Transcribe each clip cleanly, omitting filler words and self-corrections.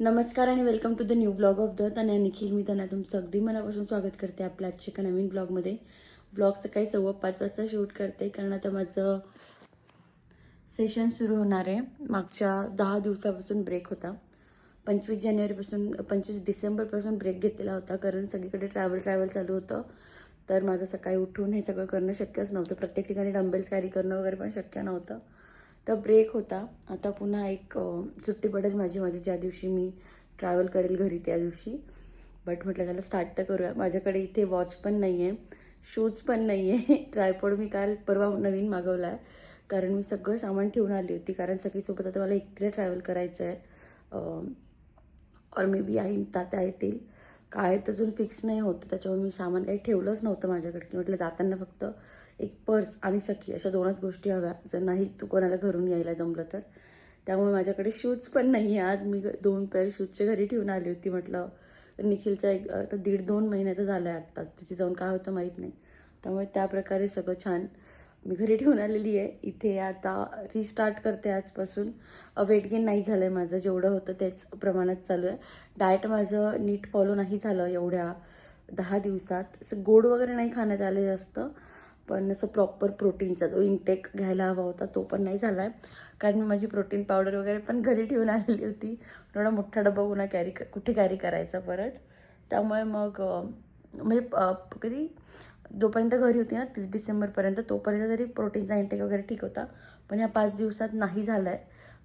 नमस्कार आणि welcome to the new blog of the Tanaya Nikhil. मी त्यांना तुमचं अगदी मनापासून स्वागत करते आपल्या आजच्या एका नवीन ब्लॉगमध्ये. ब्लॉग सकाळी 5:15 वाजता शूट करते कारण आता माझं सेशन सुरू होणार आहे. मागच्या 10 दिवसापासून ब्रेक होता. 25 जानेवारीपासून 25 डिसेंबरपासून ब्रेक घेतलेला होता कारण सगळीकडे ट्रॅव्हल चालू होतं. तर माझं सकाळी उठून हे सगळं करणं शक्यच नव्हतं. प्रत्येक ठिकाणी डंबेल्स कॅरी करणं वगैरे पण शक्य नव्हतं. तर ब्रेक होता. आता पुन्हा एक सुट्टी पडेल माझी ज्या दिवशी मी ट्रॅव्हल करेल घरी त्या दिवशी. बट म्हटलं त्याला स्टार्ट तर करूया. माझ्याकडे इथे वॉच पण नाही आहे, शूज पण नाही आहे. ट्रायपॉड मी काल परवा नवीन मागवला आहे कारण मी सगळं सामान ठेवून आली होती. कारण सगळीसोबत आता मला एकटीला ट्रॅव्हल करायचं आहे. और मे बी आई तात्या येतील काय तर अजून फिक्स नाही होतं. त्याच्यामुळे मी सामान काही ठेवलंच नव्हतं माझ्याकडे की म्हटलं जाताना फक्त एक पर्स आणि सखी अशा 2च गोष्टी हव्या जर नाही तू कोणाला घरून यायला जमलं तर. त्यामुळे माझ्याकडे शूज पण नाही आहे. आज मी 2 पेअर शूजच्या घरी ठेवून आली होती. म्हटलं निखिलच्या आता 1.5-2 महिन्याचं झालं आहे आत्ताच. तिथे जाऊन काय होतं माहीत नाही. त्यामुळे त्या प्रकारे सगळं छान मी घरी ठेवून आलेली आहे. इथे आता रिस्टार्ट करते आजपासून. वेट गेन नाही झालं आहे माझं, जेवढं होतं तेच प्रमाणात चालू आहे. डाएट माझं नीट फॉलो नाही झालं एवढ्या 10 दिवसात. असं गोड वगैरे नाही खाण्यात आलं जास्त, पण असं प्रॉपर प्रोटीनचा जो इंटेक घ्यायला हवा होता तो पण नाही झाला आहे. कारण मी माझी प्रोटीन पावडर वगैरे पण घरी ठेवून आलेली होती. थोडा मोठा डबा पुन्हा कुठे कॅरी करायचा परत. त्यामुळे मग म्हणजे कधी जोपर्यंत घरी होती ना 30 डिसेंबरपर्यंत तोपर्यंत तरी प्रोटीनचा इंटेक वगैरे ठीक होता. पण ह्या 5 दिवसात नाही झाला आहे.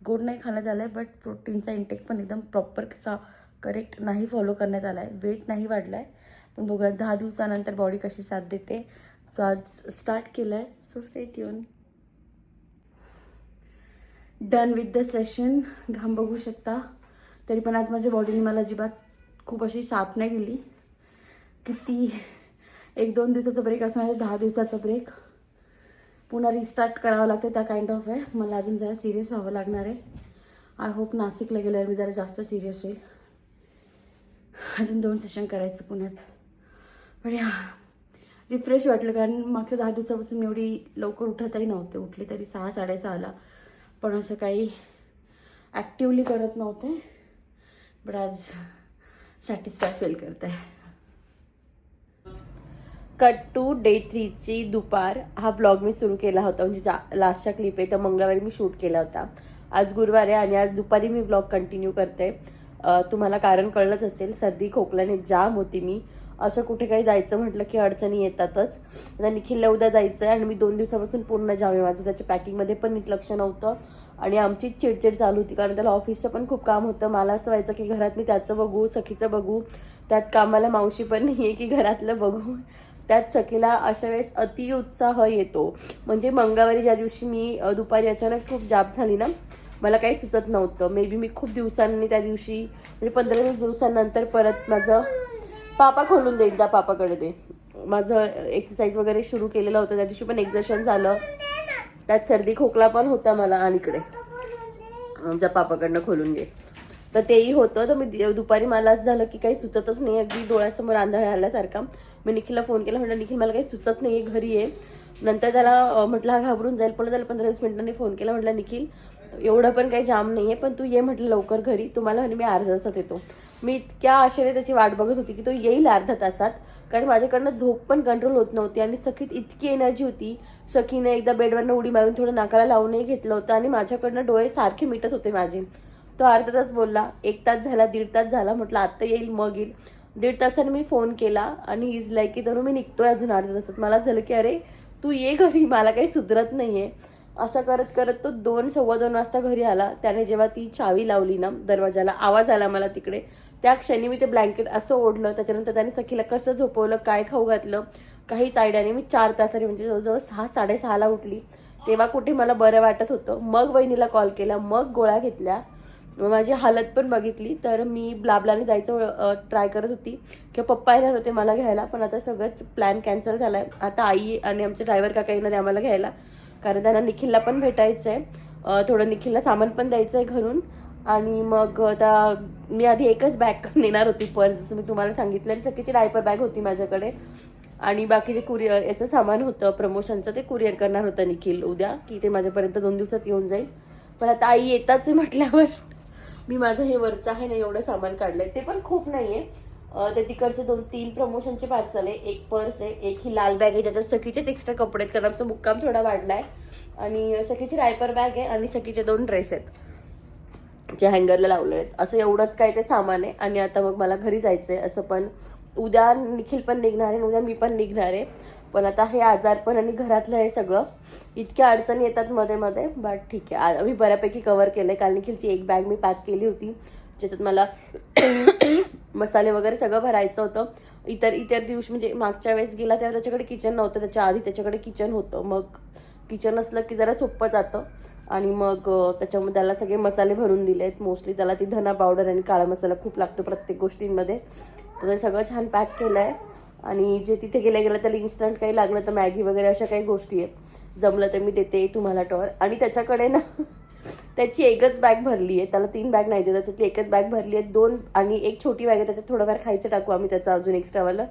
गोड नाही खाण्यात आलं आहे बट प्रोटीनचा इंटेक पण एकदम प्रॉपर करेक्ट नाही फॉलो करण्यात आला आहे. वेट नाही वाढला आहे पण बघूया 10 दिवसानंतर बॉडी कशी साथ देते. सो आज स्टार्ट केलं आहे. So stay tune. Done with the session. घाम बघू शकता. तरी पण आज माझ्या बॉडीने मला अजिबात खूप अशी साथ नाही दिली. किती 1-2 दिवसाचा ब्रेक असणार, 10 दिवसाचा ब्रेक. पुन्हा रिस्टार्ट करावं लागतं त्या काइंड ऑफ आहे. मला अजून जरा सिरियस व्हावं लागणार आहे. आय होप नाशिकला गेल्यावर मी जरा जास्त सिरियस होईल. अजून 2 सेशन करायचं पुण्यात. पण रिफ्रेश वाटलं कारण मागच्या 10 दिवसापासून एवढी लवकर उठतही नव्हते. उठले तरी 6-6:30ला. पण असं काही ॲक्टिवली करत नव्हते. बट आज सॅटिस्फाय फील करत आहे. कट टू डे 3ची दुपार. हा व्लॉग मी सुरू केला होता म्हणजे लास्टचा क्लिप आहे तर मंगळवारी मी शूट केला होता. आज गुरुवार आहे आणि आज दुपारी मी व्लॉग कंटिन्यू करते. तुम्हाला कारण कळलंच असेल, सर्दी खोकल्याने जाम होती मी. असं कुठे काही जायचं म्हटलं की अडचणी येतातच. आता निखिलला उद्या जायचं आहे आणि मी 2 दिवसापासून पूर्ण जाम आहे. माझं त्याच्या पॅकिंगमध्ये पण नीट लक्ष नव्हतं आणि आमची चिडचिड चालू होती कारण त्याला ऑफिसचं पण खूप काम होतं. मला असं व्हायचं की घरात मी त्याचं बघू, सखीचं बघू. त्यात कामाला मावशी पण नाही आहे की घरातलं बघू. त्यात सखीला अशा वेळेस अतिउत्साह येतो. म्हणजे मंगळवारी ज्या दिवशी मी दुपारी अचानक खूप जाब झाली ना, मला काही सुचत नव्हतं. मे बी मी खूप दिवसांनी त्या दिवशी म्हणजे 15-20 दिवसांनंतर परत माझं पापा खोलून दे, एकदा पापाकडे दे. माझं एक्सरसाइज वगैरे सुरू केलेलं होतं. त्या दिवशी पण एक्झर्शन झालं. त्यात सर्दी खोकला पण होता मला आणि इकडे आमच्या पापाकडनं खोलून घे तर तेही होतं. तर मी दुपारी मला असं झालं की काही सुचतच नाही. अगदी डोळ्यासमोर आंधळा आल्यासारखा. मी निखिलला फोन केला, म्हटलं निखिल मला काही सुचत नाही आहे, घरी आहे. नंतर त्याला म्हटलं हा घाबरून जाईल. पण त्याला 15-20 मिनिटांनी फोन केला, म्हटलं निखिल एवढं पण काही जाम नाही आहे पण तू ये म्हटलं लवकर घरी. तुम्हाला म्हणे मी अर्ध्या तासात येतो. मी इतक्या आशेने त्याची वाट बघत होती की तो येईल अर्ध्या तासात. कारण माझ्याकडनं झोप पण कंट्रोल होत नव्हती आणि सखीत इतकी एनर्जी होती. सखीने एकदा बेडवरनं उडी मारून थोडं नाकाला लावूनही घेतलं होतं आणि माझ्याकडनं डोळे सारखे मिटत होते माझे. तो अर्धा तास बोलला, 1 तास झाला, 1.5 तास झाला. म्हटलं आत्ता येईल मग येईल. 1.5 तासाने मी फोन केला आणि इज लाईक की तनु मी निघतोय अजून अर्ध्या तासात. मला झालं की अरे तू ये घरी, मला काही सुधरत नाही आहे. असं करत करत तो 2-2:15 वाजता घरी आला. त्याने जेव्हा ती चावी लावली ना दरवाजाला, आवाज आला मला तिकडे. त्या क्षणी मी ते ब्लँकेट असं ओढलं. त्याच्यानंतर त्याने सखीला कसं झोपवलं, काय खाऊ घातलं, काहीच आयडिया नाही. मी 4 तासाने म्हणजे जवळजवळ 6-6:30ला उठली. तेव्हा कुठे मला बरं वाटत होतं. मग वहिनीला कॉल केला, मग गोळ्या घेतल्या, माझी हालत पण बघितली. तर मी ब्लाबलाने जायचं ट्राय करत होती किंवा पप्पा येणार होते मला घ्यायला. पण आता सगळंच प्लॅन कॅन्सल झाला आहे. आता आई आणि आमचे ड्रायव्हर काका येणार आहे आम्हाला घ्यायला कारण त्यांना निखिलला पण भेटायचं आहे. थोडं निखिलला सामान पण द्यायचं आहे घरून. आणि मग आता मी आधी एकच बॅग नेणार होती, पर्स, जसं मी तुम्हाला सांगितलं. आणि सगळीची डायपर बॅग होती माझ्याकडे आणि बाकीचे कुरिअर याचं सामान होतं प्रमोशनचं, ते कुरिअर करणार होतं निखिल उद्या की ते माझ्यापर्यंत 2 दिवसात येऊन जाईल. पण आता आई येताच म्हटल्यावर मी माझं हे वरचं आहे ना एवढं सामान काढलंय, ते पण खूप नाहीये. ते तिकडचे 2-3 प्रमोशनचे पार्सल आहे, एक पर्स आहे, एक ही लाल बॅग आहे ज्याच्यात सखीचेच एक्स्ट्रा कपडे आहेत कारण आमचा मुक्काम थोडा वाढलाय, आणि सखीची रायपर बॅग आहे, आणि सखीचे 2 ड्रेस आहेत जे हँगरला लावले आहेत. असं एवढंच काय ते सामान आहे. आणि आता मग मला घरी जायचंय असं, पण उद्या निखिल पण निघणार आहे, उद्या मी पण निघणार आहे. पण आता हे आजारपण आणि घरातलं हे सगळं इतक्या अडचणी येतात मध्ये मध्ये, बट ठीक आहे मी बऱ्यापैकी कव्हर केलंय. काल निखिलची एक बॅग मी पॅक केली होती ज्याच्यात मला मसाले वगैरे सगळं भरायचं होतं. इतर दिवशी म्हणजे मागच्या वेळेस गेला तेव्हा त्याच्याकडे किचन नव्हतं, त्याच्या आधी त्याच्याकडे किचन होतं. मग किचन असलं की जरा सोपं जातं, आणि मग त्याच्यामध्ये त्याला सगळे मसाले भरून दिले आहेत. मोस्टली त्याला ती धना पावडर आणि काळा मसाला खूप लागतो प्रत्येक गोष्टींमध्ये, तर ते सगळं छान पॅक केलं आहे. आणि जे तिथे गेलं त्याला इन्स्टंट काही लागलं तर मॅगी वगैरे अशा काही गोष्टी आहेत, जमलं तर मी देते तुम्हाला टॉर. आणि त्याच्याकडे ना त्याची एकच बॅग भरली आहे, त्याला 3 बॅग नाही देत, त्याच्यातली एकच बॅग भरली आहे. 2 आणि एक छोटी बॅग आहे, त्याच्यात थोडंफार खायचं टाकू आम्ही त्याचं अजून एक्स्ट्रावालं.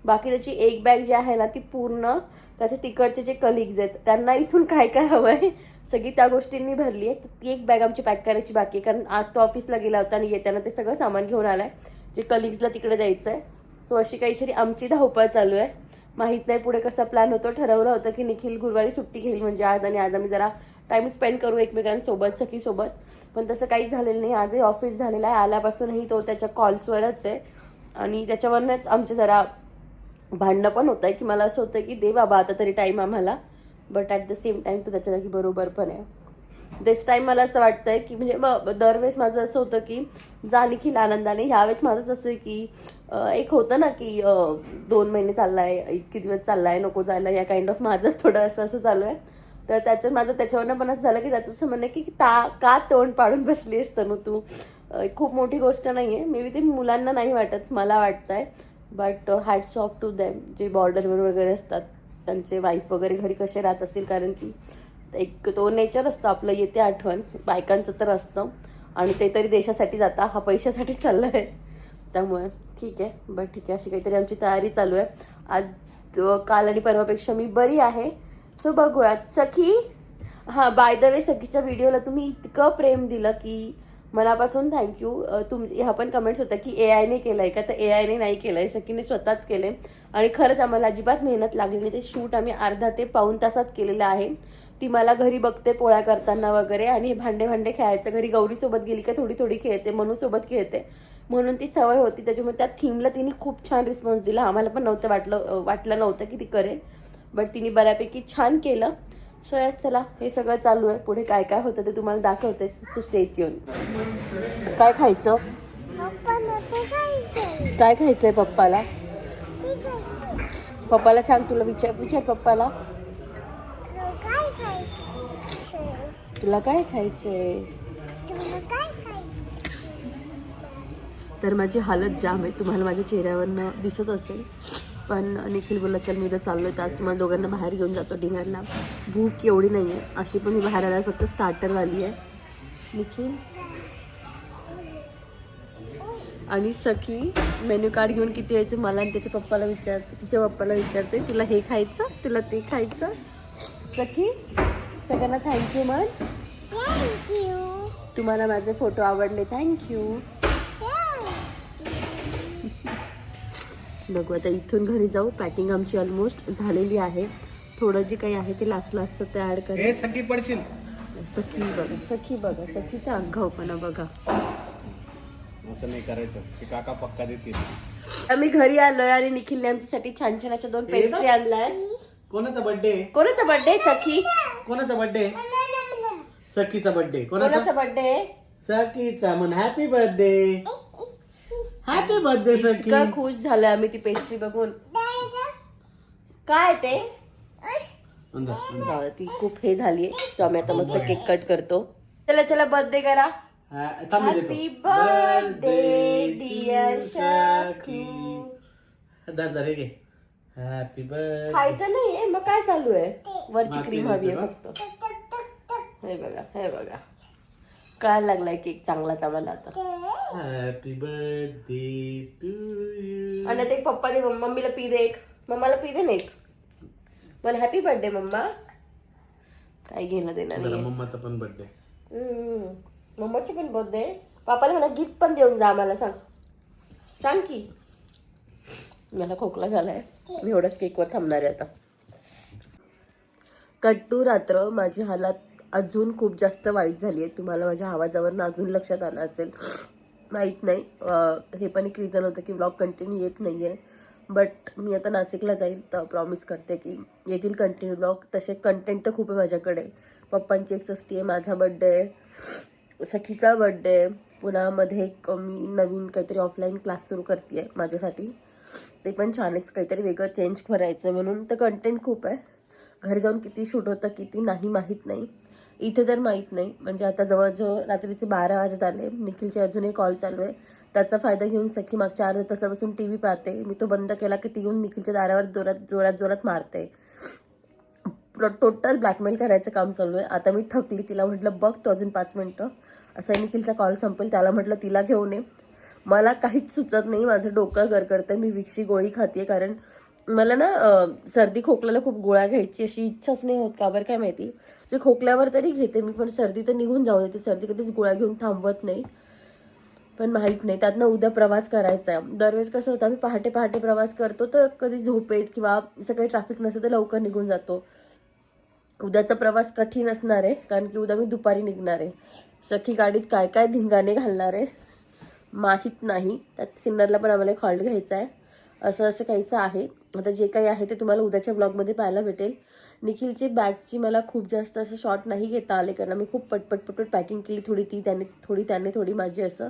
बाकी त्याची एक बॅग जी आहे ना ती पूर्ण त्याचे तिकडचे जे कलिग्ज आहेत त्यांना इथून काय काय हवं आहे सगळी त्या गोष्टींनी भरली आहे. ती एक बॅग आमची पॅक करायची बाकी आहे, कारण आज तो ऑफिसला गेला होता आणि येताना ते सगळं सामान घेऊन आलाय जे कलिग्जला तिकडे द्यायचं आहे. सो अशी काहीतरी आमची धावपळ चालू आहे. माहीत नाही पुढे कसा प्लॅन होतो. ठरवलं होतं की निखिल गुरुवारी सुट्टी घेईल म्हणजे आज, आणि आज आम्ही जरा टाइम स्पेंड करू एकमेकांसोबत सखीसोबत, पण तसं काहीच झालेलं नाही. आजही ऑफिस झालेलं आहे, आल्यापासूनही तो त्याच्या कॉल्सवरच आहे, आणि त्याच्यावरच आमचे जरा भांडणं पण होत आहे की मला असं होतं की दे बाबा आता तरी टाईम आम्हाला, but at the same time तो त्याच्या जागी बरोबर पण आहे. दिस टाईम मला असं वाटतंय की म्हणजे दरवेळेस माझं असं होतं की जा निखिल आनंदाने, ह्यावेळेस माझंच असं आहे की एक होतं ना की 2 महिने चाललाय, इतके दिवस चाललाय, नको जायला, या काइंड ऑफ माझंच थोडं असं चालू आहे. तर त्याचं माझं त्याच्यावरनं पण असं झालं की त्याचं असं म्हणणं की का तोंड पाडून बसली असतं ना तू, खूप मोठी गोष्ट नाही आहे. मे बी ते मुलांना नाही वाटत, मला वाटतंय, but hats off to them जे बॉर्डरवर वगैरे असतात, त्यांचे वाईफ वगैरे घरी कसे राहत असतील, कारण की एक तो नेचर असतं आपलं, येते आठवण बायकांचं तर असतं, आणि ते तरी देशासाठी जाता, हा पैशासाठी चालला आहे. त्यामुळे ठीक आहे, बट ठीक आहे, अशी काहीतरी आमची तयारी चालू आहे. आज काल आणि परवापेक्षा मी बरी आहे, सो बघूयात. सखी, हां बाय द वे सखीच्या व्हिडिओला तुम्ही इतकं प्रेम दिलं की मनापासून थँक्यू. ह्या पण कमेंट्स होत्या की AI ने केलंय का, तर AI ने नाही केलंय, सखीने स्वतःच केलंय. आणि खरंच आम्हाला अजिबात मेहनत लागली नाही. ते शूट आम्ही अर्धा ते पाऊण तासात केलेलं आहे. ती मला घरी बघते पोळ्या करताना वगैरे, आणि भांडे खेळायचं घरी, गौरीसोबत गेली का थोडी खेळते, मनूसोबत खेळते, म्हणून ती सवय होती. त्याच्यामुळे त्या थीमला तिने खूप छान रिस्पॉन्स दिला. आम्हाला पण वाटलं नव्हतं की ती करेल, बट तिने बऱ्यापैकी छान केलं. सो यात चला, हे सगळं चालू आहे. पुढे काय काय होतं ते तुम्हाला दाखवते. So stay tune. काय खायचं, काय खायचंय पप्पाला? पप्पाला सांग, तुला विचार पप्पाला, तुला काय खायचंय? तर माझी हालत जाम आहे, तुम्हाला माझ्या चेहऱ्यावरनं दिसत असेल. पण निखिल बोलला चल मी उद्या चाललोय, तर आज तुम्हाला दोघांना बाहेर घेऊन जातो डिनरला. भूक एवढी नाही आहे, अशी पण मी बाहेर आल्यावर फक्त स्टार्टरवाली आहे. निखिल आणि सखी मेन्यू कार्ड घेऊन किती यायचं मला आणि त्याच्या पप्पाला विचारते, तिच्या पप्पाला विचारते तुला हे खायचं, तुला ते खायचं. सखी सगळ्यांना थँक्यू म्हण. थँक्यू, तुम्हाला माझे फोटो आवडले, थँक्यू. बघू आता इथून घरी जाऊ. पॅकिंग आमची ऑलमोस्ट झालेली आहे. थोडं जे काही आहे ते लास्ट ते ऍड करेल. सखी पडशील. सखी बघा सखीचा आगाऊपणा बघा. असं नाही करायचं, की काका पक्का देतील. आम्ही घरी आलोय आणि निखिलने आमच्यासाठी छान छान अशा 2 पेस्ट्री आणलाय. कोणाचा बर्थडे? कोणाचा बर्थडे? सखी. कोणाचा बर्थडे? सखीचा बर्थडे. कोणाचा बर्थडे? सखीचा. म्हण हॅपी बर्थडे. हॅपी बर्थडे सखी. इतका खुश झालोय आम्ही ती पेस्ट्री बघून. काय ते ती खूप हे झालीये. सो आम्ही आता मस्त केक कट करतो. चला बर्थडे करा. हॅपी बर्थडे डिअर सखी. Happy birthday. खायचं नाहीये मग काय चालू आहे? वरची क्रीम हवी आहे फक्त. हे बघा कळायला लागलाय केक चांगलाच आम्हाला आता. Happy birthday to you. आणि ते पप्पाने मम्मीला पी दे एक, मम्माला पी दे ना एक. मला हॅपी बर्थडे मम्मा. काय घेणं देणार नाही. मम्माचा पण बर्थडे. मम्माची पण बर्थडे. पापाला म्हणा गिफ्ट पण देऊन जा आम्हाला, सांग की. मला खोकला झालाय, मी एवढंच केकवर थांबणार आहे आता. कट्टू रात्र माझी हालत अजून खूप जास्त वाईट झाली आहे. तुम्हाला माझ्या आवाजावरनं अजून लक्षात आलं असेल, माहीत नाही. हे पण एक रिझन होतं की व्लॉग कंटिन्यू येत नाही आहे. बट मी आता नाशिकला जाईल तर प्रॉमिस करते की येतील कंटिन्यू व्लॉग. तसे कंटेंट तर खूप आहे माझ्याकडे. पप्पांची 61 आहे, माझा बड्डे आहे, सखीचा बड्डे आहे, पुन्हा मध्ये एक मी नवीन काहीतरी ऑफलाईन क्लास सुरू करते आहे माझ्यासाठी. ते पण छान आहे, काहीतरी वेगळं चेंज करायचं म्हणून. तर कंटेंट खूप आहे. घरी जाऊन किती शूट होतं किती नाही माहीत नाही. इथे तर माहीत नाही. म्हणजे आता जवळजवळ रात्रीचे 12 वाजत आले. निखिलचे अजूनही कॉल चालू आहे. त्याचा फायदा घेऊन सखी मागच्या अर्ध्या तासापासून टी व्ही पाहते. मी तो बंद केला की ती येऊन निखिलच्या दारावर जोरात मारते. टोटल ब्लॅकमेल करायचं काम चालू आहे. आता मी थकली. तिला म्हटलं बघ तो अजून 5 मिनिटं, असं निखिलचा कॉल संपेल. त्याला म्हटलं तिला घेऊन ये. मला काहीच सुचत नाही, माझं डोकं गरगरतं. मी विक्सची गोळी खाते कारण मला ना सर्दी खोकल्याला खूप गोळ्या घ्यायची अशी इच्छाच नाही होत, का बरं काय माहिती. जे खोकल्यावर तरी घेते मी, पण सर्दी तर निघून जाऊ देते. सर्दी कधीच गोळ्या घेऊन थांबवत नाही. पण माहीत नाही, त्यातनं उद्या प्रवास करायचा आहे. दरवेळेस कसं होतं, आम्ही पहाटे पहाटे प्रवास करतो तर कधी झोपेत किंवा सकाळी ट्रॅफिक नसतं तर लवकर निघून जातो. उद्याचा प्रवास कठीण असणार आहे कारण की उद्या मी दुपारी निघणार आहे. सखी गाडीत काय काय धिंगाणे घालणार आहे माहीत नाही. त्यात सिन्नरला पण आम्हाला एक हॉल्ट घ्यायचा आहे. असं काहीसं आहे. आता जे काही आहे ते तुम्हाला उद्याच्या ब्लॉगमध्ये पाहायला भेटेल. निखिलची बॅगची मला खूप जास्त असं शॉर्ट नाही घेता आले कारण मी खूप पटपट पॅकिंग केली. थोडी ती त्याने थोडी माझी असं.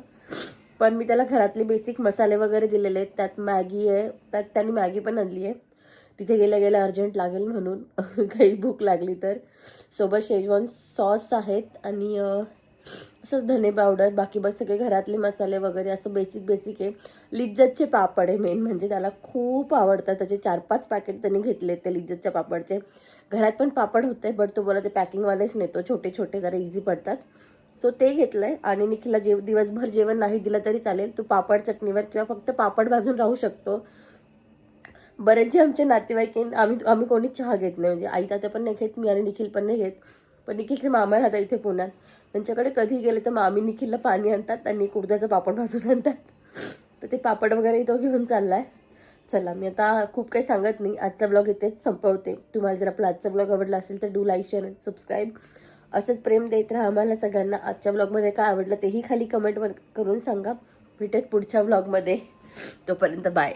पण मी त्याला घरातले बेसिक मसाले वगैरे दिलेले आहेत. त्यात मॅगी आहे, त्यात त्याने मॅगी पण आणली आहे. तिथे गेल्या अर्जंट लागेल म्हणून काही भूक लागली तर. सोबत शेजवान सॉस आहेत आणि असंच धने पावडर. बाकी बस सगळे घरातले मसाले वगैरे असं बेसिक आहे. लिज्जतचे पापड आहे मेन म्हणजे, त्याला खूप आवडतात. त्याचे 4-5 पॅकेट त्यांनी घेतले ते लिज्जतच्या पापडचे. घरात पण पापड होते बट तो बोला ते पॅकिंगवालेच नेतो, छोटे जरा इझी पडतात. सो ते घेतलंय. आणि निखिलला दिवसभर जेवण नाही दिलं तरी चालेल, तो पापड चटणीवर किंवा फक्त पापड भाजून राहू शकतो. बरेच जे आमचे नातेवाईक आम्ही कोणी चहा घेत नाही. म्हणजे आई तात्या पण नाही घेत, मी आणि निखिल पण नाही घेत. पण निखिलचे मामा राहतात इथे पुण्यात, त्यांच्याकडे कधी गेले तर मामी निखिलला पाणी आणतात आणि कुडद्याचं पापड भाजून आणतात. तर ते पापड वगैरे तो घेऊन चाललाय. चला मी आता खूप काही सांगत नाही, आजचा ब्लॉग इथेच संपवते. तुम्हाला जर आपला आजचा ब्लॉग आवडला असेल तर डू लाईक शेअर आणि सबस्क्राईब. असंच प्रेम देत राहा आम्हाला सगळ्यांना. आजच्या ब्लॉगमध्ये काय आवडलं तेही खाली कमेंट करून सांगा. भेटेत पुढच्या ब्लॉगमध्ये. तोपर्यंत बाय.